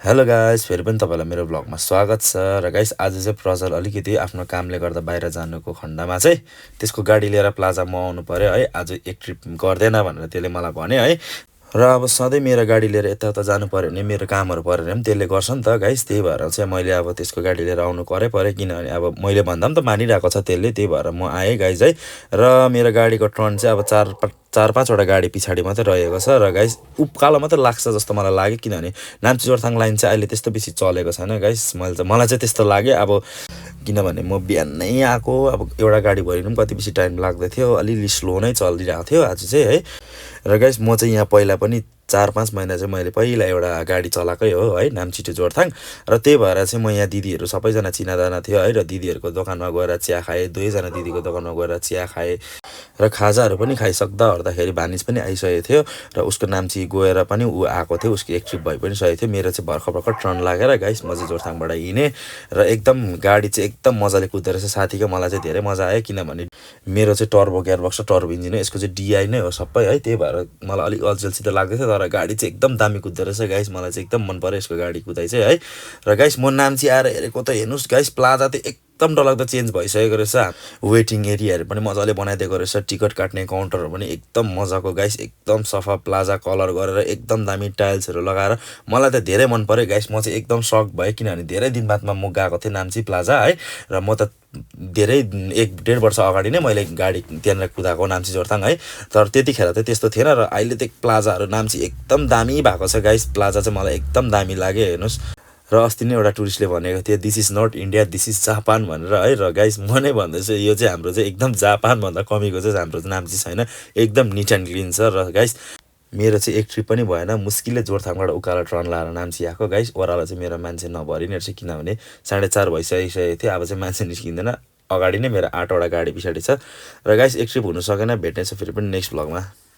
Hello guys, फेरि पनि तपाईँलाई मेरो ब्लगमा स्वागत छ। र गाइस, आज चाहिँ प्रजल अलिकति आफ्नो कामले गर्दा बाहिर जानुको खण्डमा चाहिँ त्यसको गाडी लिएर प्लाजामा आउनु पर्यो है। आज एक ट्रिप गर्दैन भनेर त्यसले मलाई भन्यो है। र अब सधैँ मेरो गाडी लिएर यताउता जानु पऱ्यो भने मेरो कामहरू पऱ्यो भने पनि त्यसले गर्छ नि त गाइस। त्यही भएर चाहिँ मैले अब त्यसको गाडी लिएर आउनु पऱ्यो किनभने अब मैले भन्दा पनि त मानिरहेको छ त्यसले, त्यही भएर म आएँ गाइस है। र मेरो गाडीको टर्न चाहिँ अब चार पाँचवटा गाडी पछाडि मात्रै रहेको छ। र गाइस उकालो मात्रै लाग्छ जस्तो मलाई लाग्यो, किनभने नाम्ची जोरथाङ लाइन चाहिँ अहिले त्यस्तो बेसी चलेको छैन गाइस। मलाई चाहिँ त्यस्तो लाग्यो। अब किनभने म बिहानै आएको, अब एउटा गाडी भरिनु पनि कति बेसी टाइम लाग्दै थियो, अलिअलि स्लो नै चलिरहेको थियो आज चाहिँ है। र गाइस म चाहिँ यहाँ पहिला पनि 4-5 महिना चाहिँ मैले पहिला एउटा गाडी चलाएकै हो है, नाम्ची टु जोरथाङ। र त्यही भएर चाहिँ म यहाँ दिदीहरू सबैजना चिनाजाना थियो है। र दिदीहरूको दोकानमा गएर चिया खाएँ, 2जना दिदीको दोकानमा गएर चिया खाएँ र खाजाहरू पनि खाइसक्दा ओर्दाखेरि भानिज पनि आइसकेको थियो। र उसको नाम्ची गएर पनि ऊ आएको थियो, उसको एक ट्रिप भइ पनि सकेको थियो। मेरो चाहिँ भर्खर टर्न लागेर गाइस म चाहिँ जोरथाङबाट हिँडेँ। र एकदम गाडी चाहिँ एकदम मजाले कुद्दो रहेछ साथीको। मलाई चाहिँ धेरै मजा आयो, किनभने मेरो चाहिँ टर्बो गियरबक्स र टर्बो इन्जिन हो, यसको चाहिँ डिआई नै हो सबै है। त्यही भएर मलाई अलिक अल्छित लाग्दै थियो, तर गाडी चाहिँ एकदम दामी कुद्दो रहेछ गाइस। मलाई चाहिँ एकदम मन पऱ्यो यसको गाडी कुदाइ चाहिँ है। र गाइस म नाम्ची आएर हेरेको त हेर्नुहोस् गाइस, प्लाजा त एकदम डरलाग्दो चेन्ज भइसकेको रहेछ। वेटिङ एरियाहरू पनि मजाले बनाइदिएको रहेछ, टिकट काट्ने काउन्टरहरू पनि एकदम मजाको गाइस, एकदम सफा प्लाजा कलर गरेर एकदम दामी टाइल्सहरू लगाएर मलाई त धेरै मन पऱ्यो गाइस। म चाहिँ एकदम सक भएँ, किनभने धेरै दिन बादमा म गएको थिएँ नाम्ची प्लाजा है। र म त धेरै 1-1.5 वर्ष अगाडि नै मैले गाडी त्यहाँनिर कुदाएको नाम्ची जोरथाङ है। तर त्यतिखेर चाहिँ त्यस्तो थिएन। र अहिले त प्लाजाहरू नाम्ची एकदम दामी भएको छ गाइस। प्लाजा चाहिँ मलाई एकदम दामी लाग्यो, हेर्नुहोस्। र अस्ति नै एउटा टुरिस्टले भनेको थियो, this is not India, this is Japan भनेर है। र गाइस म नै भन्दैछु, यो चाहिँ हाम्रो चाहिँ एकदम जापानभन्दा कमीको चाहिँ हाम्रो नाम्ची छैन, एकदम निट एन्ड क्लिन छ। र गाइस मेरो चाहिँ एक ट्रिप पनि भएन, मुस्किलले जोरथाङबाट उकालो टर्न लाएर नाम्ची आएको गाइस। ओह्रालो चाहिँ मेरो मान्छे नभरिने रहेछ, किनभने 4:30 भइसकिसकेको थियो। अब चाहिँ मान्छे निस्किँदैन, अगाडि नै मेरो 8वटा गाडी पछाडि छ। र गाइस एक ट्रिप हुनु सकेन, भेट्ने छ फेरि पनि नेक्स्ट ब्लगमा।